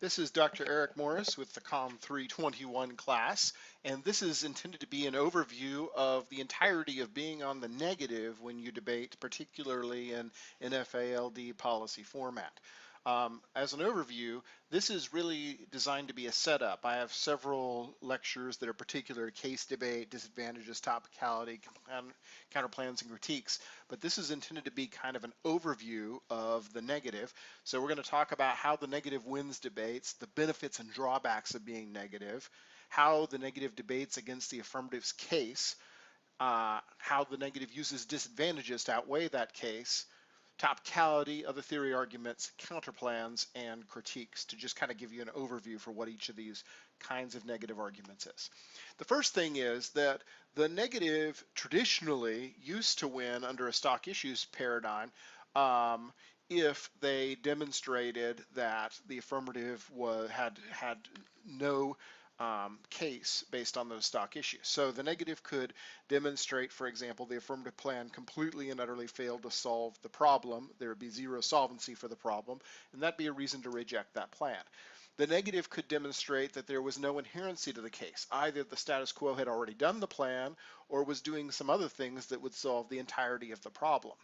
This is Dr. Eric Morris with the COM 321 class, and this is intended to be an overview of the entirety of being on the negative when you debate, particularly in NFALD policy format. As an overview, this is really designed to be a setup. I have several lectures that are particular to case debate, disadvantages, topicality, counterplans, and critiques, but this is intended to be kind of an overview of the negative. So we're going to talk about how the negative wins debates, the benefits and drawbacks of being negative, how the negative debates against the affirmative's case, how the negative uses disadvantages to outweigh that case, topicality, other theory arguments, counterplans, and critiques to just kind of give you an overview for what each of these kinds of negative arguments is. The first thing is that the negative traditionally used to win under a stock issues paradigm if they demonstrated that the affirmative had no case based on those stock issues. So the negative could demonstrate, for example, the affirmative plan completely and utterly failed to solve the problem. There would be zero solvency for the problem, and that'd be a reason to reject that plan. The negative could demonstrate that there was no inherency to the case. Either the status quo had already done the plan or was doing some other things that would solve the entirety of the problem.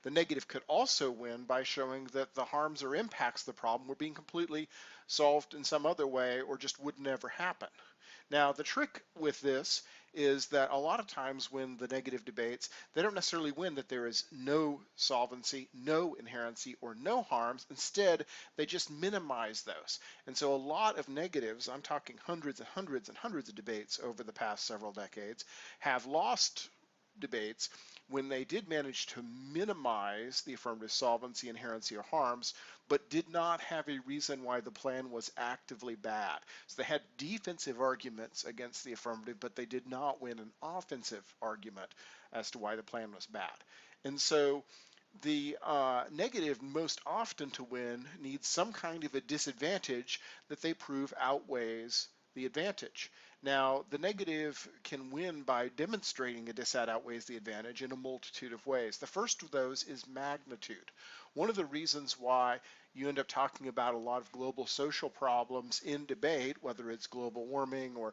The negative could also win by showing that the harms or impacts of the problem were being completely solved in some other way or just would never happen. Now, the trick with this is that a lot of times when the negative debates, they don't necessarily win that there is no solvency, no inherency, or no harms. Instead, they just minimize those. And so a lot of negatives, I'm talking hundreds and hundreds and hundreds of debates over the past several decades, have lost debates when they did manage to minimize the affirmative solvency, inherency, or harms, but did not have a reason why the plan was actively bad. So they had defensive arguments against the affirmative, but they did not win an offensive argument as to why the plan was bad. And so the negative most often to win needs some kind of a disadvantage that they prove outweighs the advantage. Now, the negative can win by demonstrating a dissat outweighs the advantage in a multitude of ways. The first of those is magnitude. One of the reasons why you end up talking about a lot of global social problems in debate, whether it's global warming or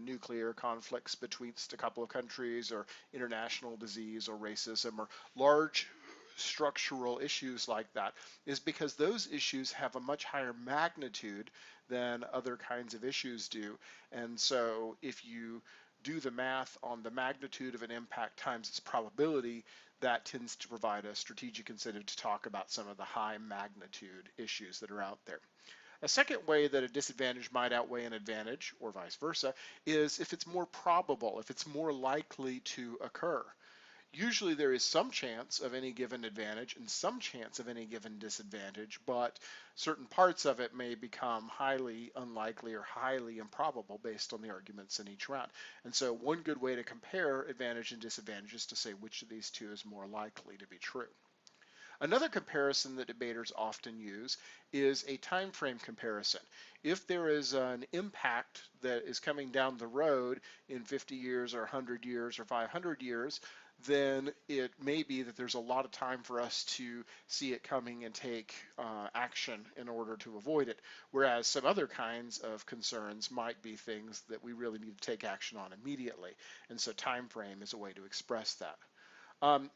nuclear conflicts betwixt a couple of countries or international disease or racism or large structural issues like that, is because those issues have a much higher magnitude than other kinds of issues do. And so if you do the math on the magnitude of an impact times its probability, that tends to provide a strategic incentive to talk about some of the high magnitude issues that are out there. A second way that a disadvantage might outweigh an advantage, or vice versa, is if it's more probable, if it's more likely to occur. Usually there is some chance of any given advantage and some chance of any given disadvantage, but certain parts of it may become highly unlikely or highly improbable based on the arguments in each round. And so one good way to compare advantage and disadvantage is to say which of these two is more likely to be true. Another comparison that debaters often use is a time frame comparison. If there is an impact that is coming down the road in 50 years or 100 years or 500 years, then it may be that there's a lot of time for us to see it coming and take action in order to avoid it. Whereas some other kinds of concerns might be things that we really need to take action on immediately. And so time frame is a way to express that.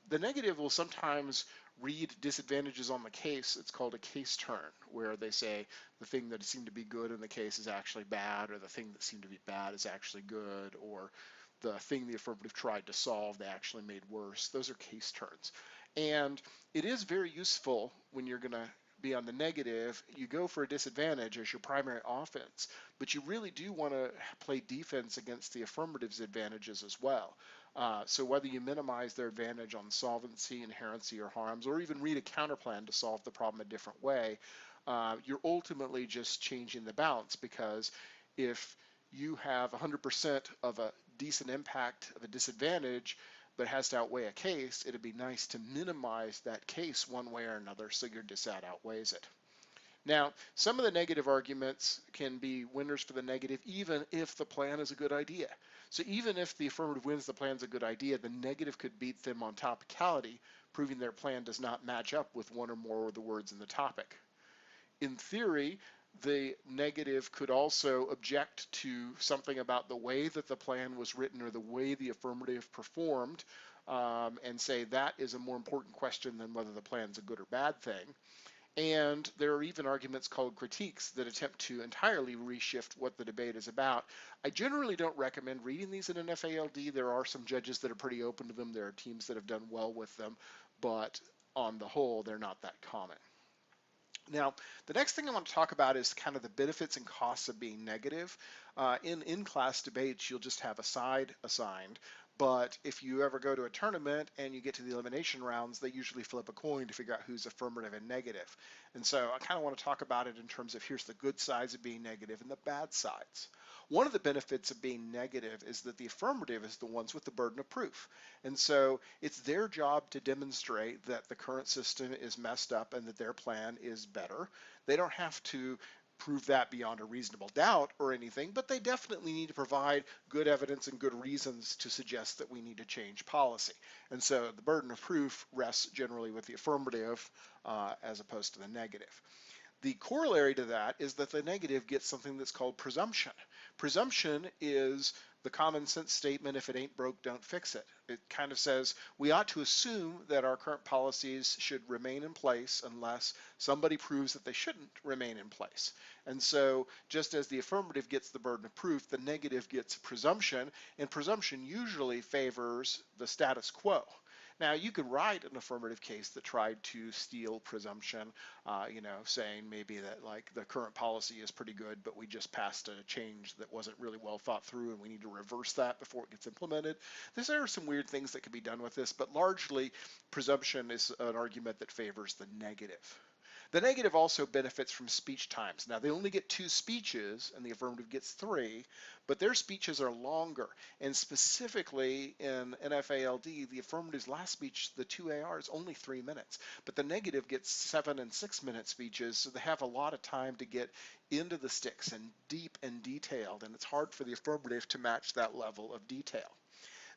The negative will sometimes read disadvantages on the case. It's called a case turn, where they say the thing that seemed to be good in the case is actually bad, or the thing that seemed to be bad is actually good, or the thing the affirmative tried to solve they actually made worse. Those are case turns. And it is very useful when you're going to be on the negative. You go for a disadvantage as your primary offense, but you really do want to play defense against the affirmative's advantages as well. So whether you minimize their advantage on solvency, inherency, or harms, or even read a counterplan to solve the problem a different way, you're ultimately just changing the balance, because if you have 100% of a decent impact of a disadvantage, but has to outweigh a case, it'd be nice to minimize that case one way or another so your dissat outweighs it. Now, some of the negative arguments can be winners for the negative even if the plan is a good idea. So even if the affirmative wins the plan's a good idea, the negative could beat them on topicality, proving their plan does not match up with one or more of the words in the topic. In theory, The negative could also object to something about the way that the plan was written or the way the affirmative performed, and say that is a more important question than whether the plan's a good or bad thing. And there are even arguments called critiques that attempt to entirely reshift what the debate is about. I generally don't recommend reading these in an FALD. There are some judges that are pretty open to them. There are teams that have done well with them, but on the whole, they're not that common. Now, the next thing I want to talk about is kind of the benefits and costs of being negative. In in-class debates, you'll just have a side assigned, but if you ever go to a tournament and you get to the elimination rounds, they usually flip a coin to figure out who's affirmative and negative. And so I kind of want to talk about it in terms of here's the good sides of being negative and the bad sides. One of the benefits of being negative is that the affirmative is the ones with the burden of proof. And so it's their job to demonstrate that the current system is messed up and that their plan is better. They don't have to prove that beyond a reasonable doubt or anything, but they definitely need to provide good evidence and good reasons to suggest that we need to change policy. And so the burden of proof rests generally with the affirmative as opposed to the negative. The corollary to that is that the negative gets something that's called presumption. Presumption is the common sense statement, if it ain't broke, don't fix it. It kind of says we ought to assume that our current policies should remain in place unless somebody proves that they shouldn't remain in place. And so just as the affirmative gets the burden of proof, the negative gets presumption, and presumption usually favors the status quo. Now, you could write an affirmative case that tried to steal presumption, saying maybe that like the current policy is pretty good, but we just passed a change that wasn't really well thought through, and we need to reverse that before it gets implemented. There are some weird things that can be done with this, but largely presumption is an argument that favors the negative. The negative also benefits from speech times. Now, they only get 2 speeches, and the affirmative gets 3, but their speeches are longer. And specifically in NFALD, the affirmative's last speech, the 2AR, is only 3 minutes. But the negative gets 7 and 6-minute speeches, so they have a lot of time to get into the sticks and deep and detailed, and it's hard for the affirmative to match that level of detail.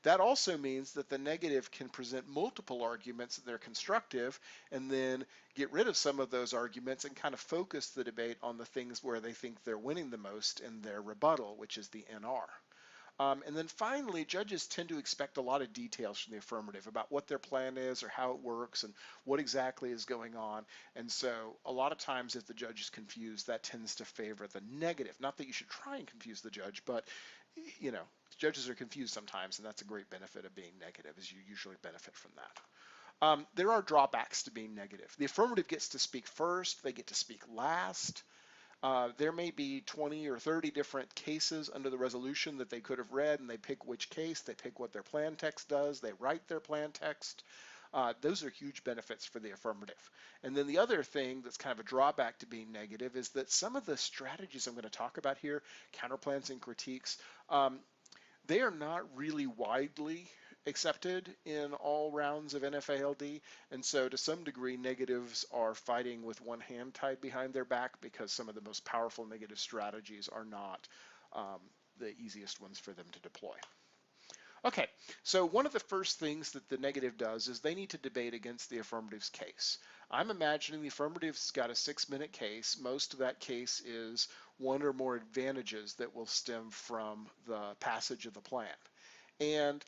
That also means that the negative can present multiple arguments that they're constructive and then get rid of some of those arguments and kind of focus the debate on the things where they think they're winning the most in their rebuttal, which is the NR. And then finally, judges tend to expect a lot of details from the affirmative about what their plan is or how it works and what exactly is going on. And so a lot of times if the judge is confused, that tends to favor the negative. Not that you should try and confuse the judge, but judges are confused sometimes, and that's a great benefit of being negative, is you usually benefit from that. There are drawbacks to being negative. The affirmative gets to speak first, they get to speak last. There may be 20 or 30 different cases under the resolution that they could have read, and they pick which case, they pick what their plan text does, they write their plan text. Those are huge benefits for the affirmative. And then the other thing that's kind of a drawback to being negative is that some of the strategies I'm going to talk about here, counterplans and critiques, they are not really widely accepted in all rounds of NFALD, and so to some degree negatives are fighting with one hand tied behind their back because some of the most powerful negative strategies are not the easiest ones for them to deploy. Okay, so one of the first things that the negative does is they need to debate against the affirmative's case. I'm imagining the affirmative's got a 6-minute case. Most of that case is one or more advantages that will stem from the passage of the plan. And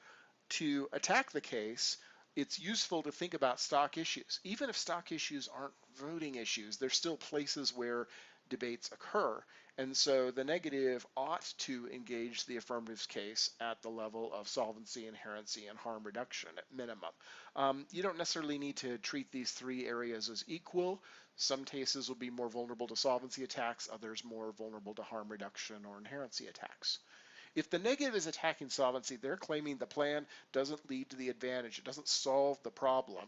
to attack the case, it's useful to think about stock issues. Even if stock issues aren't voting issues, they're still places where debates occur. And so the negative ought to engage the affirmative's case at the level of solvency, inherency, and harm reduction at minimum. You don't necessarily need to treat these 3 areas as equal. Some cases will be more vulnerable to solvency attacks, others more vulnerable to harm reduction or inherency attacks. If the negative is attacking solvency, they're claiming the plan doesn't lead to the advantage, it doesn't solve the problem.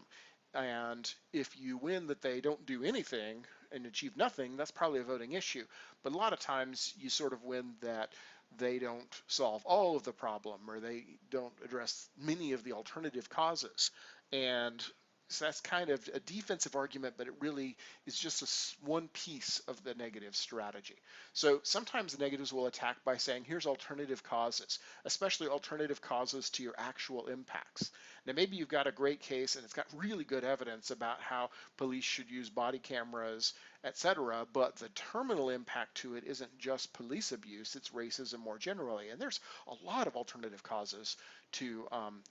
And if you win that they don't do anything and achieve nothing, that's probably a voting issue. But a lot of times you sort of win that they don't solve all of the problem or they don't address many of the alternative causes. And so that's kind of a defensive argument, but it really is just one piece of the negative strategy. So sometimes the negatives will attack by saying, here's alternative causes, especially alternative causes to your actual impacts. Now, maybe you've got a great case and it's got really good evidence about how police should use body cameras etc. But the terminal impact to it isn't just police abuse, it's racism more generally. And there's a lot of alternative causes to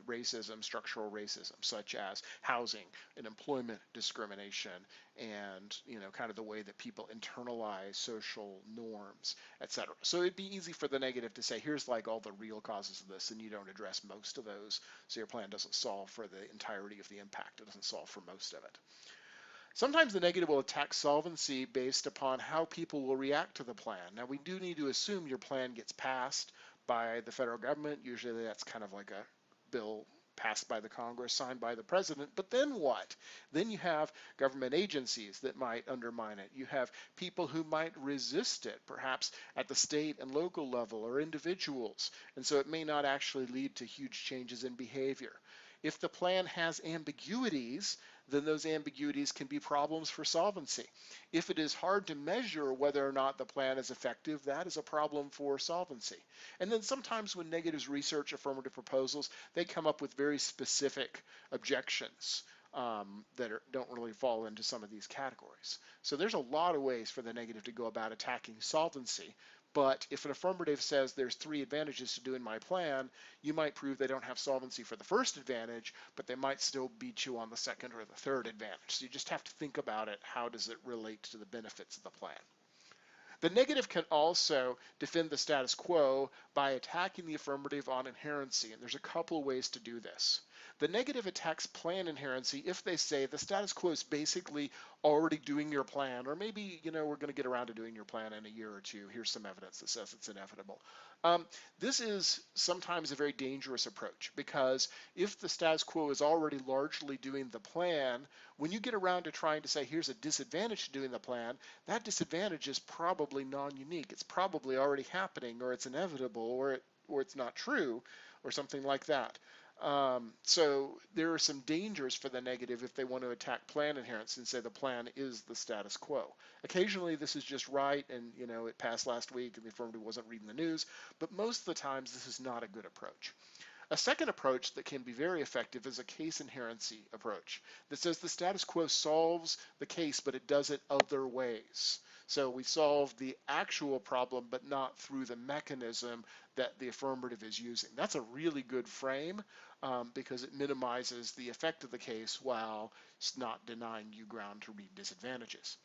racism, structural racism, such as housing and employment discrimination, and kind of the way that people internalize social norms, etc. So it'd be easy for the negative to say, here's like all the real causes of this, and you don't address most of those, so your plan doesn't solve for the entirety of the impact. It doesn't solve for most of it. Sometimes the negative will attack solvency based upon how people will react to the plan. Now, we do need to assume your plan gets passed by the federal government. Usually that's kind of like a bill passed by the Congress, signed by the president. But then what? Then you have government agencies that might undermine it. You have people who might resist it, perhaps at the state and local level, or individuals. And so it may not actually lead to huge changes in behavior. If the plan has ambiguities, then those ambiguities can be problems for solvency. If it is hard to measure whether or not the plan is effective, that is a problem for solvency. And then sometimes when negatives research affirmative proposals, they come up with very specific objections that don't really fall into some of these categories. So there's a lot of ways for the negative to go about attacking solvency. But if an affirmative says there's 3 advantages to doing my plan, you might prove they don't have solvency for the first advantage, but they might still beat you on the second or the third advantage. So you just have to think about it. How does it relate to the benefits of the plan? The negative can also defend the status quo by attacking the affirmative on inherency, and there's a couple of ways to do this. The negative attacks plan inherency if they say the status quo is basically already doing your plan, or maybe, we're going to get around to doing your plan in a year or two. Here's some evidence that says it's inevitable. This is sometimes a very dangerous approach, because if the status quo is already largely doing the plan, when you get around to trying to say here's a disadvantage to doing the plan, that disadvantage is probably non-unique. It's probably already happening, or it's inevitable, or it's not true, or something like that. So there are some dangers for the negative if they want to attack plan inherency and say the plan is the status quo. Occasionally this is just right, and it passed last week and the affirmative wasn't reading the news, but most of the times this is not a good approach. A second approach that can be very effective is a case inherency approach that says the status quo solves the case, but it does it other ways. So we solve the actual problem, but not through the mechanism that the affirmative is using. That's a really good frame because it minimizes the effect of the case while it's not denying you ground to read disadvantages.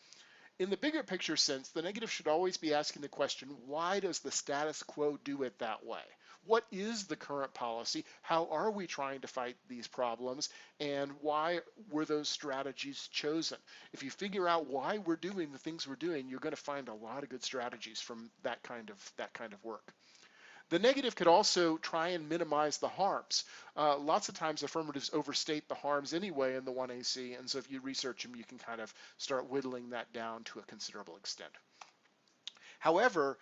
In the bigger picture sense, the negative should always be asking the question, why does the status quo do it that way? What is the current policy? How are we trying to fight these problems? And why were those strategies chosen? If you figure out why we're doing the things we're doing, you're going to find a lot of good strategies from that kind of work. The negative could also try and minimize the harms. Lots of times affirmatives overstate the harms anyway in the 1AC, and so if you research them, you can kind of start whittling that down to a considerable extent. However,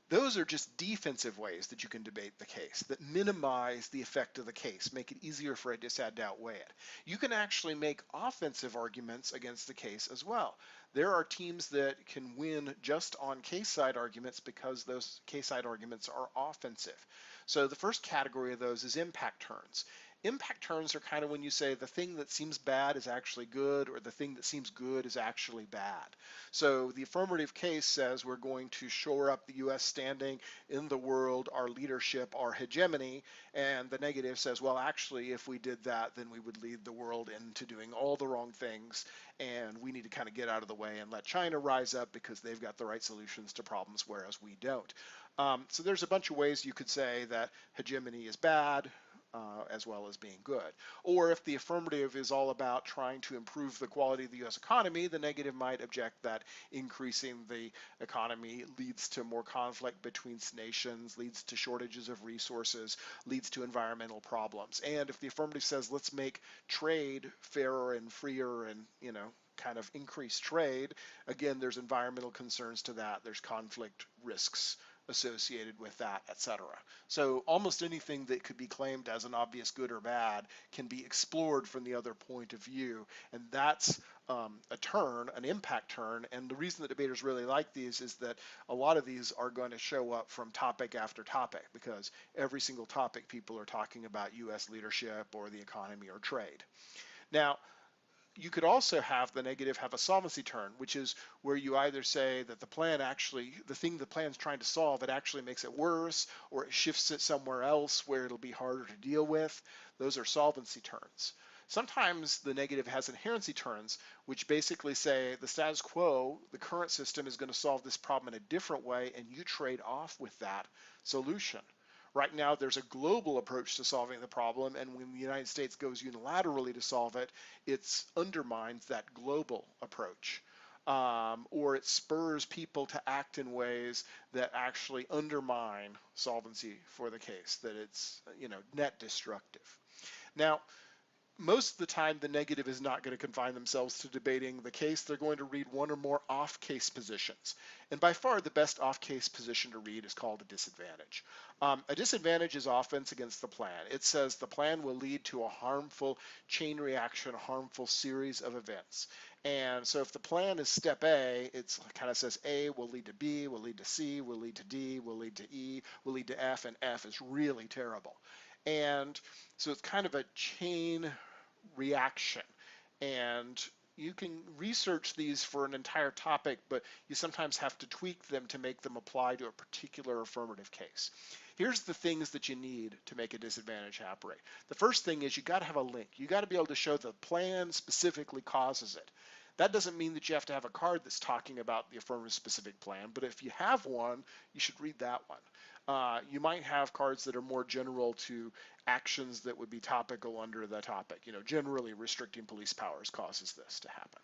those are just defensive ways that you can debate the case that minimize the effect of the case, make it easier for a dissad to outweigh it. You can actually make offensive arguments against the case as well. There are teams that can win just on case side arguments because those case side arguments are offensive. So the first category of those is impact turns. Impact turns are kind of when you say the thing that seems bad is actually good, or the thing that seems good is actually bad. So the affirmative case says we're going to shore up the U.S. standing in the world, our leadership, our hegemony, and the negative says, well, actually, if we did that, then we would lead the world into doing all the wrong things, and we need to kind of get out of the way and let China rise up because they've got the right solutions to problems, whereas we don't. So there's a bunch of ways you could say that hegemony is bad, as well as being good. Or if the affirmative is all about trying to improve the quality of the U.S. economy, the negative might object that increasing the economy leads to more conflict between nations, leads to shortages of resources, leads to environmental problems. And if the affirmative says, let's make trade fairer and freer and, kind of increase trade, again, there's environmental concerns to that, there's conflict risks associated with that, etc. So almost anything that could be claimed as an obvious good or bad can be explored from the other point of view, and that's a turn, an impact turn. And the reason that debaters really like these is that a lot of these are going to show up from topic after topic, because every single topic people are talking about U.S. leadership or the economy or trade. Now, You could also have the negative have a solvency turn, which is where you either say that the plan actually, the thing the plan's trying to solve, it actually makes it worse, or it shifts it somewhere else where it'll be harder to deal with. Those are solvency turns. Sometimes the negative has inherency turns, which basically say the status quo, the current system is going to solve this problem in a different way, and you trade off with that solution. Right now, there's a global approach to solving the problem, and when the United States goes unilaterally to solve it, it undermines that global approach. Or it spurs people to act in ways that actually undermine solvency for the case, that it's, net destructive. Now, most of the time, the negative is not going to confine themselves to debating the case. They're going to read one or more off-case positions. And by far, the best off-case position to read is called a disadvantage. A disadvantage is offense against the plan. It says the plan will lead to a harmful chain reaction, a harmful series of events. And so if the plan is step A, it kind of says A will lead to B, will lead to C, will lead to D, will lead to E, will lead to F, and F is really terrible. And so it's kind of a chain reaction. And you can research these for an entire topic, but you sometimes have to tweak them to make them apply to a particular affirmative case. Here's the things that you need to make a disadvantage operate. The first thing is you got to have a link. You got to be able to show the plan specifically causes it. That doesn't mean that you have to have a card that's talking about the affirmative specific plan, but if you have one, you should read that one. You might have cards that are more general to actions that would be topical under the topic. Generally restricting police powers causes this to happen.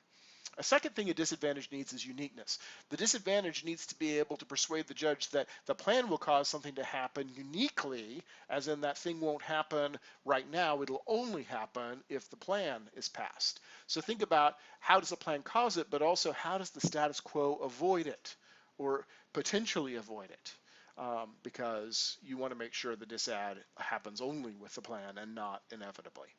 A second thing a disadvantage needs is uniqueness. The disadvantage needs to be able to persuade the judge that the plan will cause something to happen uniquely, as in that thing won't happen right now, it'll only happen if the plan is passed. So think about how does the plan cause it, but also how does the status quo avoid it, or potentially avoid it. Because you want to make sure the disad happens only with the plan and not inevitably.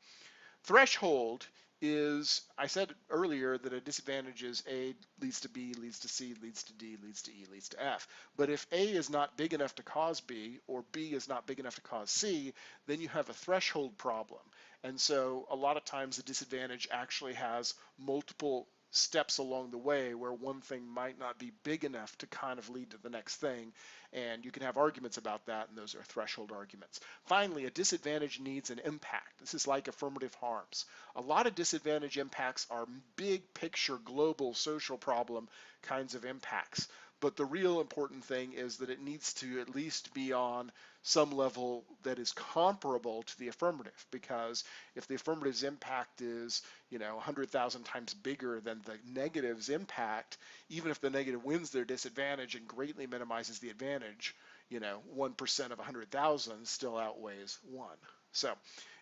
Threshold is, I said earlier that a disadvantage is A leads to B, leads to C, leads to D, leads to E, leads to F. But if A is not big enough to cause B, or B is not big enough to cause C, then you have a threshold problem. And so a lot of times the disadvantage actually has multiple steps along the way where one thing might not be big enough to kind of lead to the next thing, and you can have arguments about that, and those are threshold arguments. Finally, a disadvantage needs an impact. This is like affirmative harms. A lot of disadvantage impacts are big picture, global, social problem kinds of impacts. But the real important thing is that it needs to at least be on some level that is comparable to the affirmative, because if the affirmative's impact is 100,000 times bigger than the negative's impact, even if the negative wins their disadvantage and greatly minimizes the advantage, 1% of 100,000 still outweighs 1. So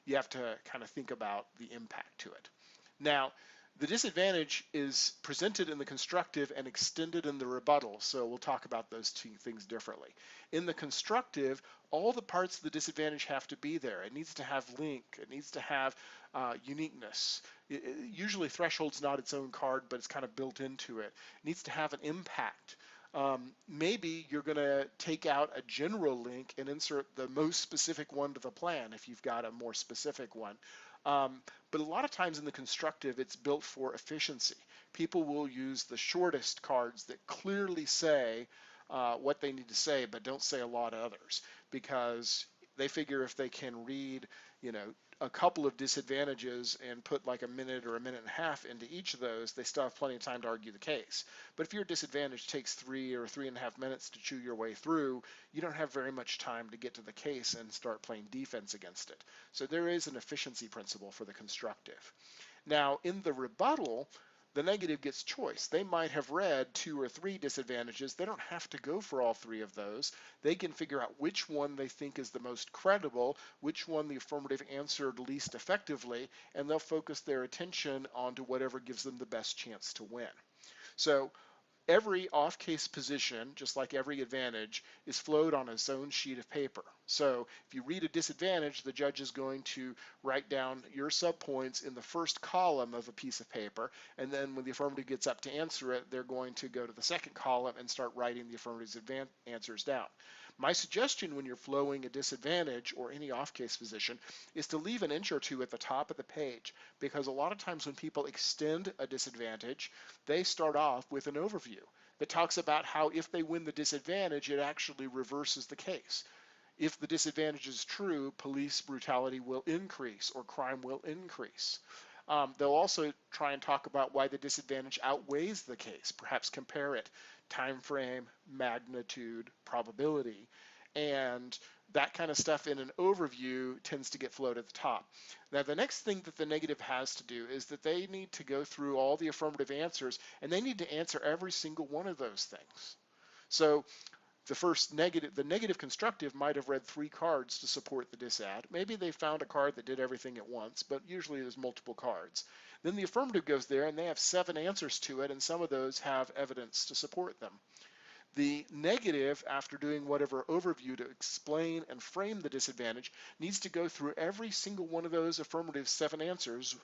you have to kind of think about the impact to it. Now, the disadvantage is presented in the constructive and extended in the rebuttal, so we'll talk about those two things differently. In the constructive, all the parts of the disadvantage have to be there. It needs to have link, it needs to have uniqueness. Usually threshold's not its own card, but it's kind of built into it. It needs to have an impact. Maybe you're going to take out a general link and insert the most specific one to the plan if you've got a more specific one. But a lot of times in the constructive, it's built for efficiency. People will use the shortest cards that clearly say what they need to say, but don't say a lot of others, because they figure if they can read, a couple of disadvantages and put like a minute or a minute and a half into each of those, they still have plenty of time to argue the case. But if your disadvantage takes 3 or 3.5 minutes to chew your way through, you don't have very much time to get to the case and start playing defense against it. So there is an efficiency principle for the constructive. Now, in the rebuttal, the negative gets choice. They might have read 2 or 3 disadvantages. They don't have to go for all 3 of those. They can figure out which one they think is the most credible, which one the affirmative answered least effectively, and they'll focus their attention onto whatever gives them the best chance to win. So every off-case position, just like every advantage, is flowed on its own sheet of paper. So if you read a disadvantage, the judge is going to write down your subpoints in the first column of a piece of paper, and then when the affirmative gets up to answer it, they're going to go to the second column and start writing the affirmative's answers down. My suggestion when you're flowing a disadvantage or any off-case position is to leave an inch or two at the top of the page, because a lot of times when people extend a disadvantage, they start off with an overview that talks about how if they win the disadvantage, it actually reverses the case. If the disadvantage is true, police brutality will increase or crime will increase. They'll also try and talk about why the disadvantage outweighs the case, perhaps compare it, time frame, magnitude, probability, and that kind of stuff in an overview tends to get flowed at the top. Now, the next thing that the negative has to do is that they need to go through all the affirmative answers, and they need to answer every single one of those things. So the negative constructive might have read 3 cards to support the disad. Maybe they found a card that did everything at once, but usually there's multiple cards. Then the affirmative goes there and they have 7 answers to it, and some of those have evidence to support them. The negative, after doing whatever overview to explain and frame the disadvantage, needs to go through every single one of those affirmative 7 answers,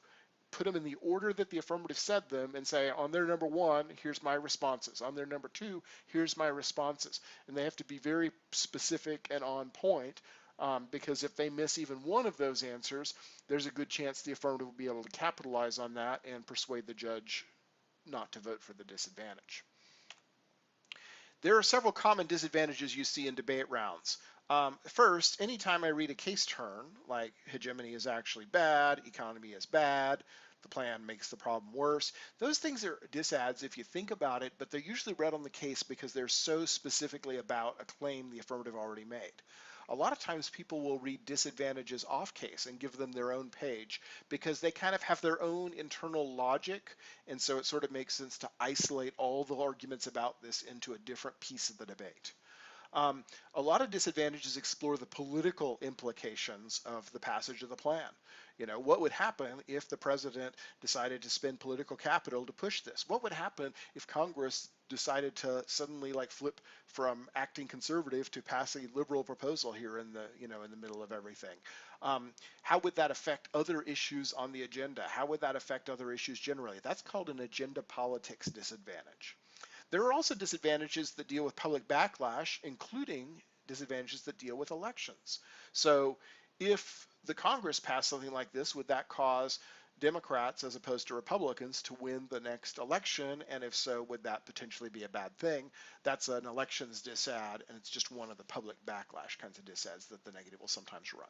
put them in the order that the affirmative said them, and say, on their number 1, here's my responses. On their number 2, here's my responses. And they have to be very specific and on point, because if they miss even one of those answers, there's a good chance the affirmative will be able to capitalize on that and persuade the judge not to vote for the disadvantage. There are several common disadvantages you see in debate rounds. First, anytime I read a case turn, like hegemony is actually bad, economy is bad, the plan makes the problem worse, those things are disads if you think about it, but they're usually read on the case because they're so specifically about a claim the affirmative already made. A lot of times people will read disadvantages off case and give them their own page because they kind of have their own internal logic, and so it sort of makes sense to isolate all the arguments about this into a different piece of the debate. A lot of disadvantages explore the political implications of the passage of the plan. You know, what would happen if the president decided to spend political capital to push this? What would happen if Congress decided to suddenly like flip from acting conservative to pass a liberal proposal here in the, in the middle of everything? How would that affect other issues on the agenda? How would that affect other issues generally? That's called an agenda politics disadvantage. There are also disadvantages that deal with public backlash, including disadvantages that deal with elections. So if the Congress passed something like this, would that cause Democrats as opposed to Republicans to win the next election? And if so, would that potentially be a bad thing? That's an elections disad, and it's just one of the public backlash kinds of disads that the negative will sometimes run.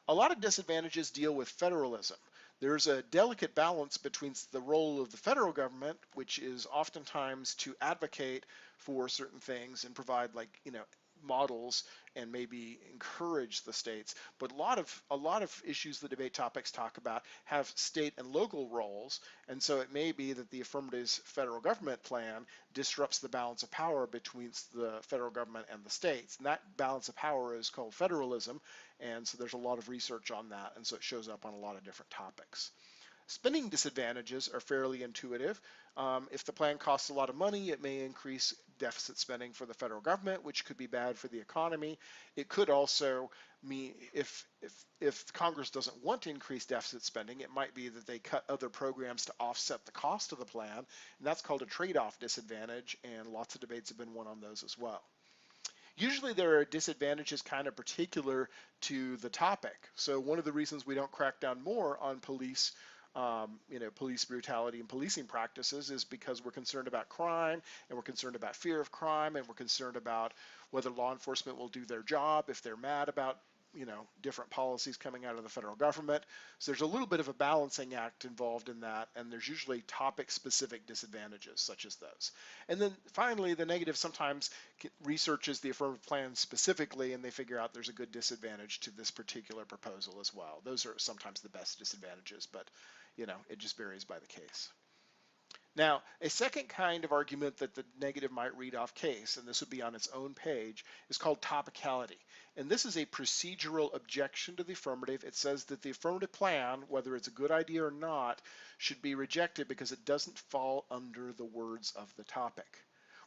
A lot of disadvantages deal with federalism. There's a delicate balance between the role of the federal government, which is oftentimes to advocate for certain things and provide models and maybe encourage the states, but a lot of issues the debate topics talk about have state and local roles, and so it may be that the affirmative's federal government plan disrupts the balance of power between the federal government and the states, and that balance of power is called federalism, and so there's a lot of research on that, and so it shows up on a lot of different topics. Spending disadvantages are fairly intuitive. If the plan costs a lot of money, it may increase deficit spending for the federal government, which could be bad for the economy. It could also mean if Congress doesn't want to increase deficit spending, it might be that they cut other programs to offset the cost of the plan, and that's called a trade-off disadvantage, and lots of debates have been won on those as well. Usually there are disadvantages kind of particular to the topic. So one of the reasons we don't crack down more on police police brutality and policing practices is because we're concerned about crime, and we're concerned about fear of crime, and we're concerned about whether law enforcement will do their job if they're mad about different policies coming out of the federal government. So there's a little bit of a balancing act involved in that, and there's usually topic-specific disadvantages such as those. And then finally, the negative sometimes researches the affirmative plan specifically, and they figure out there's a good disadvantage to this particular proposal as well. Those are sometimes the best disadvantages, but it just varies by the case. Now, a second kind of argument that the negative might read off case, and this would be on its own page, is called topicality. And this is a procedural objection to the affirmative. It says that the affirmative plan, whether it's a good idea or not, should be rejected because it doesn't fall under the words of the topic.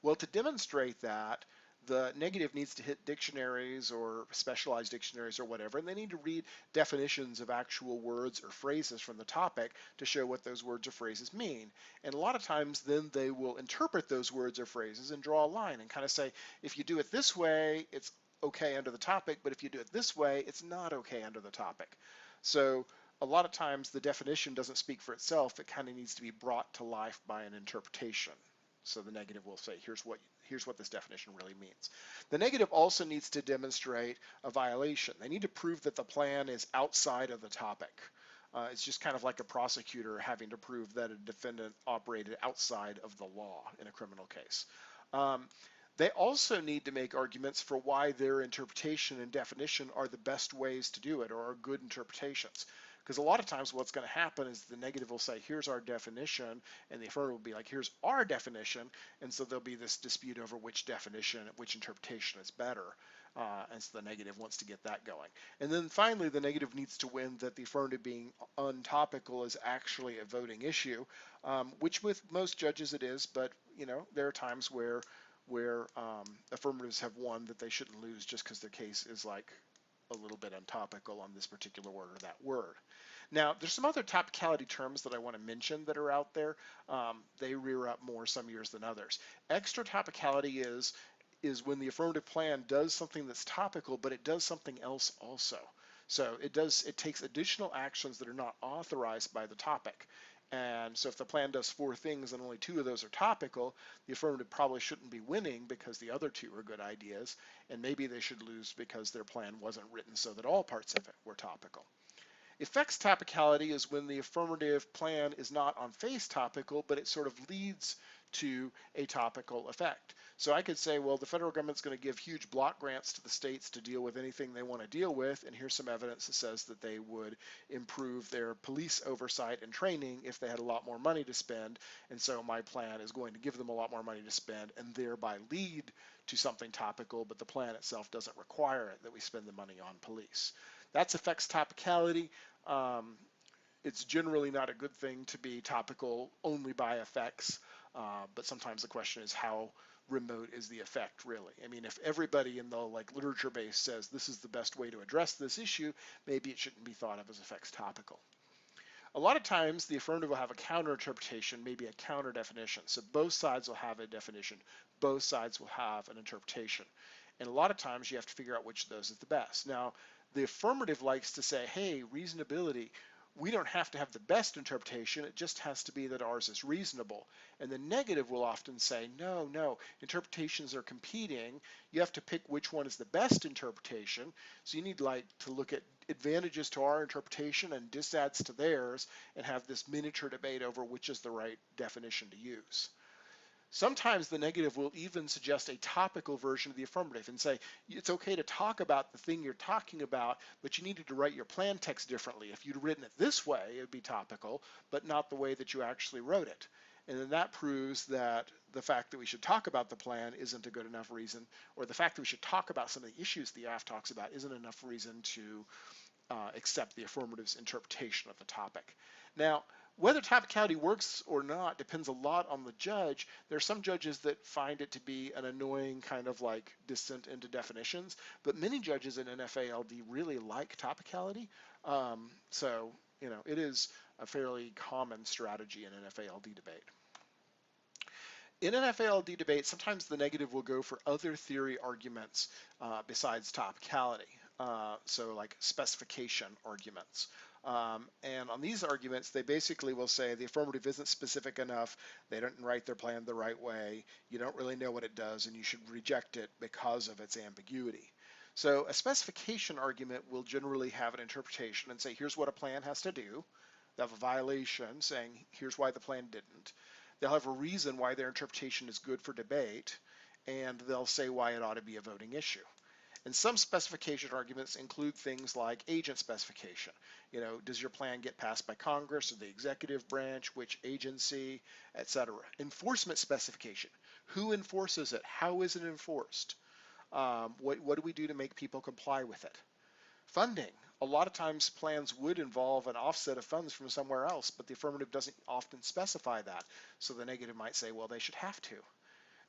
Well, to demonstrate that, the negative needs to hit dictionaries or specialized dictionaries or whatever, and they need to read definitions of actual words or phrases from the topic to show what those words or phrases mean. And a lot of times then they will interpret those words or phrases and draw a line and kind of say, if you do it this way, it's okay under the topic, but if you do it this way, it's not okay under the topic. So a lot of times the definition doesn't speak for itself. It kind of needs to be brought to life by an interpretation. So the negative will say, here's what this definition really means. The negative also needs to demonstrate a violation. They need to prove that the plan is outside of the topic. It's just kind of like a prosecutor having to prove that a defendant operated outside of the law in a criminal case. They also need to make arguments for why their interpretation and definition are the best ways to do it or are good interpretations. Because a lot of times what's going to happen is the negative will say, here's our definition, and the affirmative will be like, here's our definition, and so there'll be this dispute over which definition, which interpretation is better, and so the negative wants to get that going. And then finally, the negative needs to win that the affirmative being untopical is actually a voting issue, which with most judges it is, but there are times where affirmatives have won that they shouldn't lose just because their case is like a little bit untopical on this particular word or that word. Now, there's some other topicality terms that I want to mention that are out there. They rear up more some years than others. Extra topicality is when the affirmative plan does something that's topical, but it does something else also. So it takes additional actions that are not authorized by the topic. And so if the plan does 4 things and only 2 of those are topical, the affirmative probably shouldn't be winning because the other 2 are good ideas, and maybe they should lose because their plan wasn't written so that all parts of it were topical. Effects topicality is when the affirmative plan is not on face topical, but it sort of leads to a topical effect. So I could say, well, the federal government's going to give huge block grants to the states to deal with anything they want to deal with, and here's some evidence that says that they would improve their police oversight and training if they had a lot more money to spend, and so my plan is going to give them a lot more money to spend and thereby lead to something topical, but the plan itself doesn't require it that we spend the money on police. That's effects topicality. It's generally not a good thing to be topical only by effects, but sometimes the question is how remote is the effect really? I mean, if everybody in the literature base says this is the best way to address this issue, maybe it shouldn't be thought of as effects topical. A lot of times the affirmative will have a counter interpretation, maybe a counter definition. So both sides will have a definition, both sides will have an interpretation. And a lot of times you have to figure out which of those is the best. Now, the affirmative likes to say, hey, reasonability, we don't have to have the best interpretation, it just has to be that ours is reasonable. And the negative will often say, no, interpretations are competing. You have to pick which one is the best interpretation. So you need to look at advantages to our interpretation and disadds to theirs and have this miniature debate over which is the right definition to use. Sometimes the negative will even suggest a topical version of the affirmative and say, it's okay to talk about the thing you're talking about, but you needed to write your plan text differently. If you'd written it this way, it would be topical, but not the way that you actually wrote it. And then that proves that the fact that we should talk about the plan isn't a good enough reason, or the fact that we should talk about some of the issues the AF talks about isn't enough reason to accept the affirmative's interpretation of the topic. Now, whether topicality works or not depends a lot on the judge. There are some judges that find it to be an annoying kind of descent into definitions, but many judges in NFALD really like topicality. So, it is a fairly common strategy in NFALD debate. In NFALD debate, sometimes the negative will go for other theory arguments besides topicality, so like specification arguments. And on these arguments, they basically will say the affirmative isn't specific enough, they didn't write their plan the right way, you don't really know what it does, and you should reject it because of its ambiguity. So a specification argument will generally have an interpretation and say, here's what a plan has to do. They'll have a violation saying, here's why the plan didn't. They'll have a reason why their interpretation is good for debate, and they'll say why it ought to be a voting issue. And some specification arguments include things like agent specification. Does your plan get passed by Congress or the executive branch, which agency, etc. Enforcement specification. Who enforces it? How is it enforced? What do we do to make people comply with it? Funding. A lot of times plans would involve an offset of funds from somewhere else, but the affirmative doesn't often specify that. So the negative might say, well, they should have to.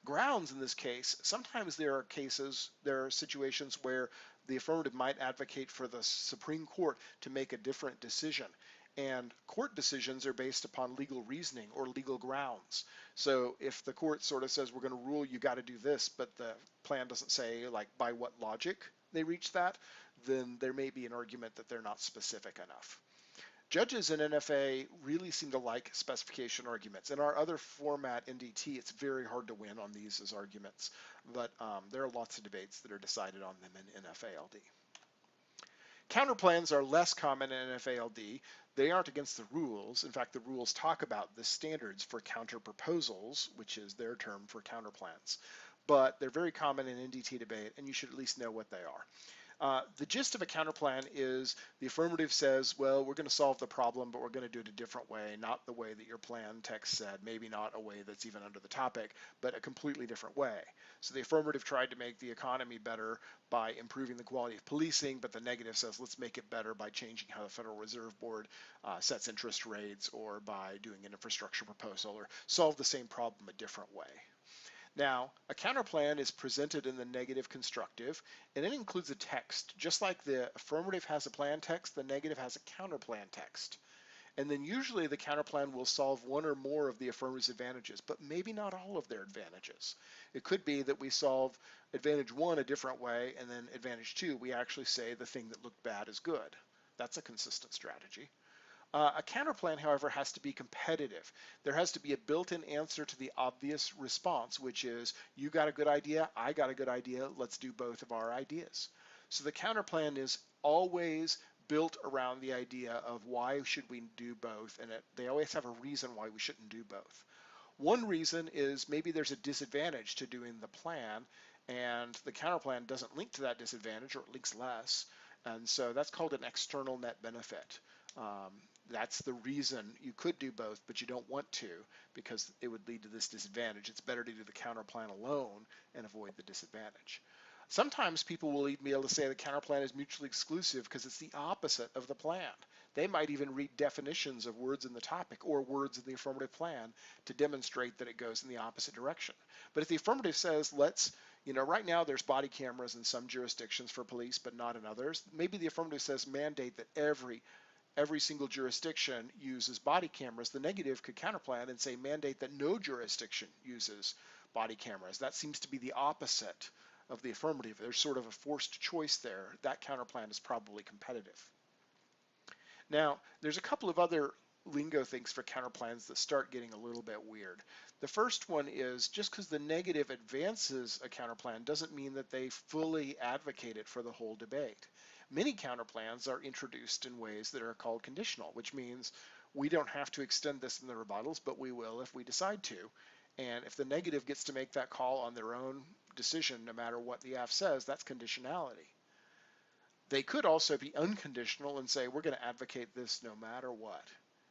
Grounds in this case, sometimes there are situations where the affirmative might advocate for the Supreme Court to make a different decision. And court decisions are based upon legal reasoning or legal grounds. So if the court sort of says we're going to rule you got to do this, but the plan doesn't say like by what logic they reach that, then there may be an argument that they're not specific enough. Judges in NFA really seem to like specification arguments. In our other format, NDT, it's very hard to win on these as arguments, but there are lots of debates that are decided on them in NFALD. Counterplans are less common in NFALD. They aren't against the rules. In fact, the rules talk about the standards for counterproposals, which is their term for counterplans. But they're very common in NDT debate, and you should at least know what they are. The gist of a counterplan is the affirmative says, well, we're going to solve the problem, but we're going to do it a different way, not the way that your plan text said, maybe not a way that's even under the topic, but a completely different way. So the affirmative tried to make the economy better by improving the quality of policing, but the negative says, let's make it better by changing how the Federal Reserve Board sets interest rates, or by doing an infrastructure proposal, or solve the same problem a different way. Now, a counterplan is presented in the negative constructive, and it includes a text. Just like the affirmative has a plan text, the negative has a counterplan text. And then usually the counterplan will solve one or more of the affirmative's advantages, but maybe not all of their advantages. It could be that we solve advantage 1 a different way, and then advantage 2, we actually say the thing that looked bad is good. That's a consistent strategy. A counterplan, however, has to be competitive. There has to be a built-in answer to the obvious response, which is, you got a good idea, I got a good idea, let's do both of our ideas. So the counterplan is always built around the idea of why should we do both, and they always have a reason why we shouldn't do both. One reason is maybe there's a disadvantage to doing the plan, and the counterplan doesn't link to that disadvantage, or it links less, and so that's called an external net benefit. That's the reason you could do both, but you don't want to, because it would lead to this disadvantage. It's better to do the counterplan alone and avoid the disadvantage. Sometimes people will even be able to say the counterplan is mutually exclusive because it's the opposite of the plan. They might even read definitions of words in the topic or words in the affirmative plan to demonstrate that it goes in the opposite direction. But if the affirmative says, right now there's body cameras in some jurisdictions for police, but not in others, maybe the affirmative says mandate that every single jurisdiction uses body cameras. The negative could counterplan and say mandate that no jurisdiction uses body cameras. That seems to be the opposite of the affirmative. There's sort of a forced choice there. That counterplan is probably competitive. Now, there's a couple of other lingo things for counterplans that start getting a little bit weird. The first one is just because the negative advances a counterplan doesn't mean that they fully advocate it for the whole debate. Many counterplans are introduced in ways that are called conditional, which means we don't have to extend this in the rebuttals, but we will if we decide to. And if the negative gets to make that call on their own decision, no matter what the AF says, that's conditionality. They could also be unconditional and say, we're going to advocate this no matter what.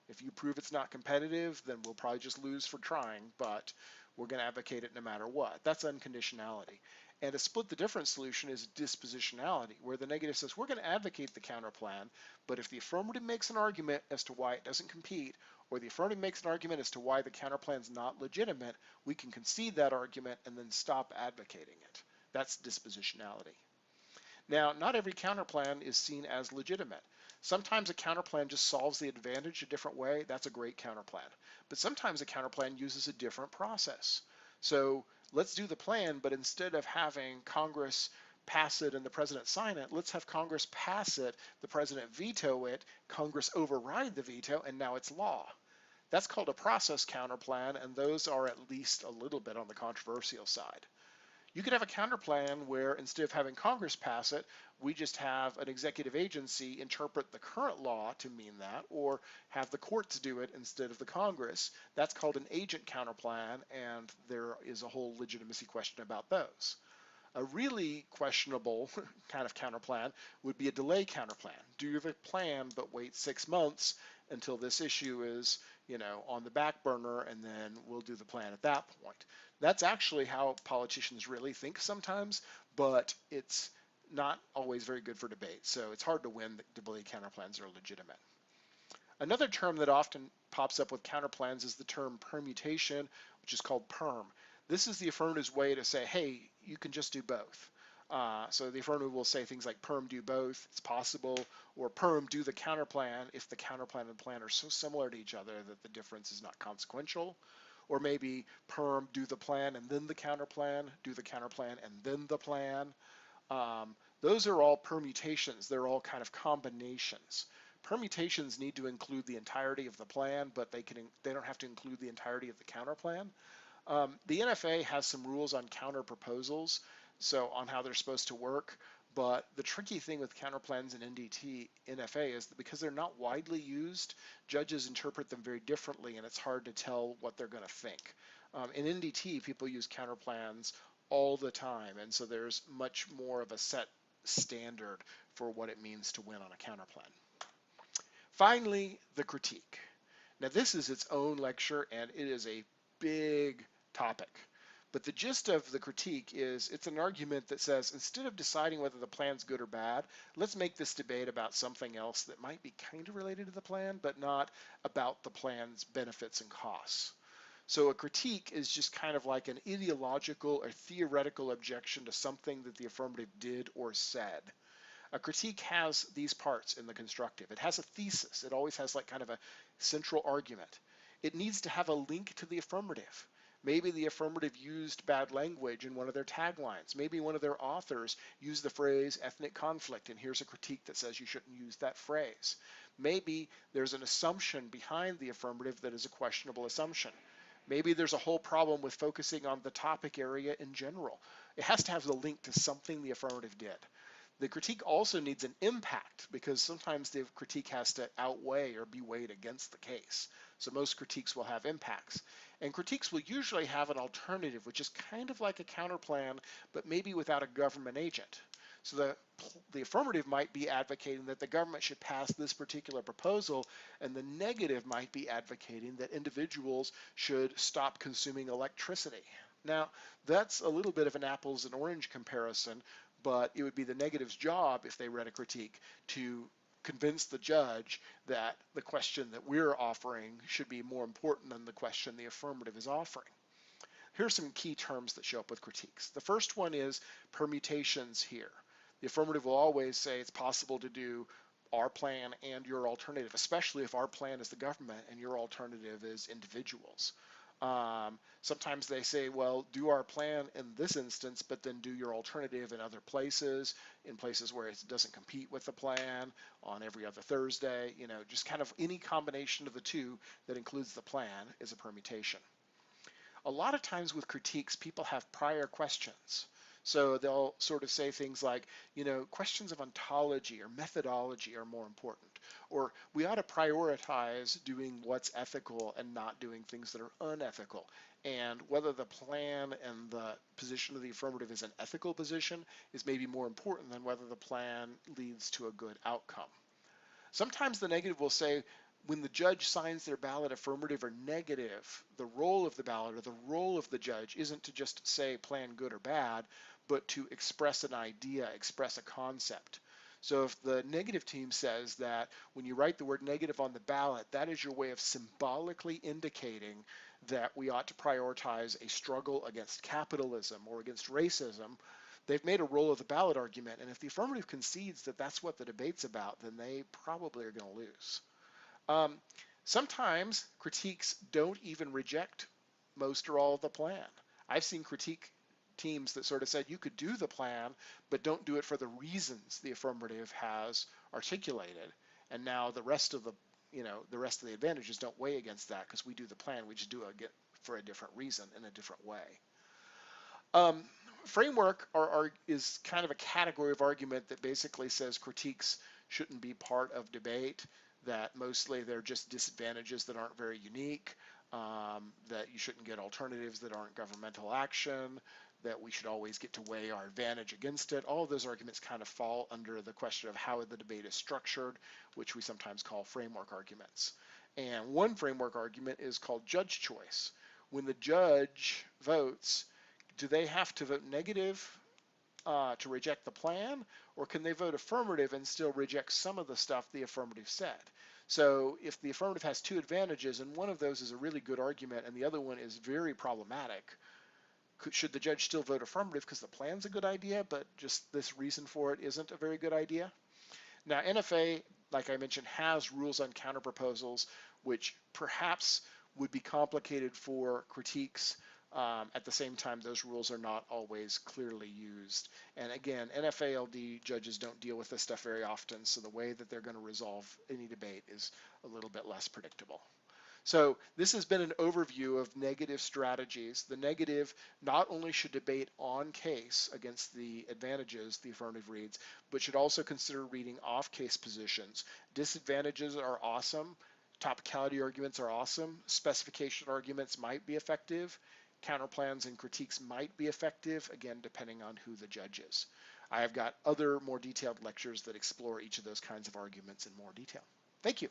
If you prove it's not competitive, then we'll probably just lose for trying, but we're going to advocate it no matter what. That's unconditionality. And a split the difference solution is dispositionality, where the negative says, we're going to advocate the counterplan, but if the affirmative makes an argument as to why it doesn't compete, or the affirmative makes an argument as to why the counterplan is not legitimate, we can concede that argument and then stop advocating it. That's dispositionality. Now, not every counterplan is seen as legitimate. Sometimes a counterplan just solves the advantage a different way. That's a great counterplan. But sometimes a counterplan uses a different process. So let's do the plan, but instead of having Congress pass it and the president sign it, let's have Congress pass it, the president veto it, Congress override the veto, and now it's law. That's called a process counterplan, and those are at least a little bit on the controversial side. You could have a counterplan where instead of having Congress pass it, we just have an executive agency interpret the current law to mean that, or have the courts do it instead of the Congress. That's called an agent counterplan, and there is a whole legitimacy question about those. A really questionable kind of counterplan would be a delay counterplan. Do the plan, but wait 6 months until this issue is, on the back burner, and then we'll do the plan at that point. That's actually how politicians really think sometimes, but it's not always very good for debate. So it's hard to win that delay counterplans are legitimate. Another term that often pops up with counterplans is the term permutation, which is called PERM. This is the affirmative's way to say, hey, you can just do both. So the affirmative will say things like perm do both, it's possible, or perm do the counterplan if the counterplan and the plan are so similar to each other that the difference is not consequential. Or maybe perm do the plan and then the counterplan, do the counterplan and then the plan. Those are all permutations. They're all kind of combinations. Permutations need to include the entirety of the plan, but they don't have to include the entirety of the counterplan. The NFA has some rules on counter proposals, so on how they're supposed to work. But the tricky thing with counterplans and NFA is that because they're not widely used, judges interpret them very differently, and it's hard to tell what they're going to think. In NDT, people use counterplans all the time, and so there's much more of a set standard for what it means to win on a counterplan. Finally, the critique. Now, this is its own lecture, and it is a big topic. But the gist of the critique is it's an argument that says instead of deciding whether the plan's good or bad, let's make this debate about something else that might be kind of related to the plan, but not about the plan's benefits and costs. So a critique is just kind of like an ideological or theoretical objection to something that the affirmative did or said. A critique has these parts in the constructive. It has a thesis. It always has like kind of a central argument. It needs to have a link to the affirmative. Maybe the affirmative used bad language in one of their taglines. Maybe one of their authors used the phrase ethnic conflict, and here's a critique that says you shouldn't use that phrase. Maybe there's an assumption behind the affirmative that is a questionable assumption. Maybe there's a whole problem with focusing on the topic area in general. It has to have the link to something the affirmative did. The critique also needs an impact because sometimes the critique has to outweigh or be weighed against the case. So most critiques will have impacts. And critiques will usually have an alternative, which is kind of like a counterplan, but maybe without a government agent. So the affirmative might be advocating that the government should pass this particular proposal, and the negative might be advocating that individuals should stop consuming electricity. Now, that's a little bit of an apples and orange comparison, but it would be the negative's job if they read a critique to convince the judge that the question that we're offering should be more important than the question the affirmative is offering. Here's some key terms that show up with critiques. The first one is permutations here. The affirmative will always say it's possible to do our plan and your alternative, especially if our plan is the government and your alternative is individuals. Sometimes they say, well, do our plan in this instance, but then do your alternative in other places, in places where it doesn't compete with the plan, on every other Thursday, just kind of any combination of the two that includes the plan is a permutation. A lot of times with critiques, people have prior questions. So they'll sort of say things like, questions of ontology or methodology are more important, or we ought to prioritize doing what's ethical and not doing things that are unethical. And whether the plan and the position of the affirmative is an ethical position is maybe more important than whether the plan leads to a good outcome. Sometimes the negative will say, when the judge signs their ballot affirmative or negative, the role of the ballot or the role of the judge isn't to just say plan good or bad, but to express an idea, express a concept. So if the negative team says that when you write the word negative on the ballot, that is your way of symbolically indicating that we ought to prioritize a struggle against capitalism or against racism, they've made a role of the ballot argument. And if the affirmative concedes that that's what the debate's about, then they probably are going to lose. Sometimes critiques don't even reject most or all of the plan. I've seen critique teams that sort of said you could do the plan, but don't do it for the reasons the affirmative has articulated. And now the rest of the advantages don't weigh against that because we do the plan, we just do it for a different reason in a different way. Framework is kind of a category of argument that basically says critiques shouldn't be part of debate, that mostly they're just disadvantages that aren't very unique, that you shouldn't get alternatives that aren't governmental action, that we should always get to weigh our advantage against it. All of those arguments kind of fall under the question of how the debate is structured, which we sometimes call framework arguments. And one framework argument is called judge choice. When the judge votes, do they have to vote negative to reject the plan, or can they vote affirmative and still reject some of the stuff the affirmative said? So if the affirmative has two advantages and one of those is a really good argument and the other one is very problematic, Should the judge still vote affirmative because the plan's a good idea, but just this reason for it isn't a very good idea? Now, NFA, like I mentioned, has rules on counterproposals, which perhaps would be complicated for critiques. At the same time, those rules are not always clearly used. And again, NFALD judges don't deal with this stuff very often, so the way that they're going to resolve any debate is a little bit less predictable. So this has been an overview of negative strategies. The negative not only should debate on case against the advantages, the affirmative reads, but should also consider reading off case positions. Disadvantages are awesome. Topicality arguments are awesome. Specification arguments might be effective. Counterplans and critiques might be effective, again, depending on who the judge is. I have got other more detailed lectures that explore each of those kinds of arguments in more detail. Thank you.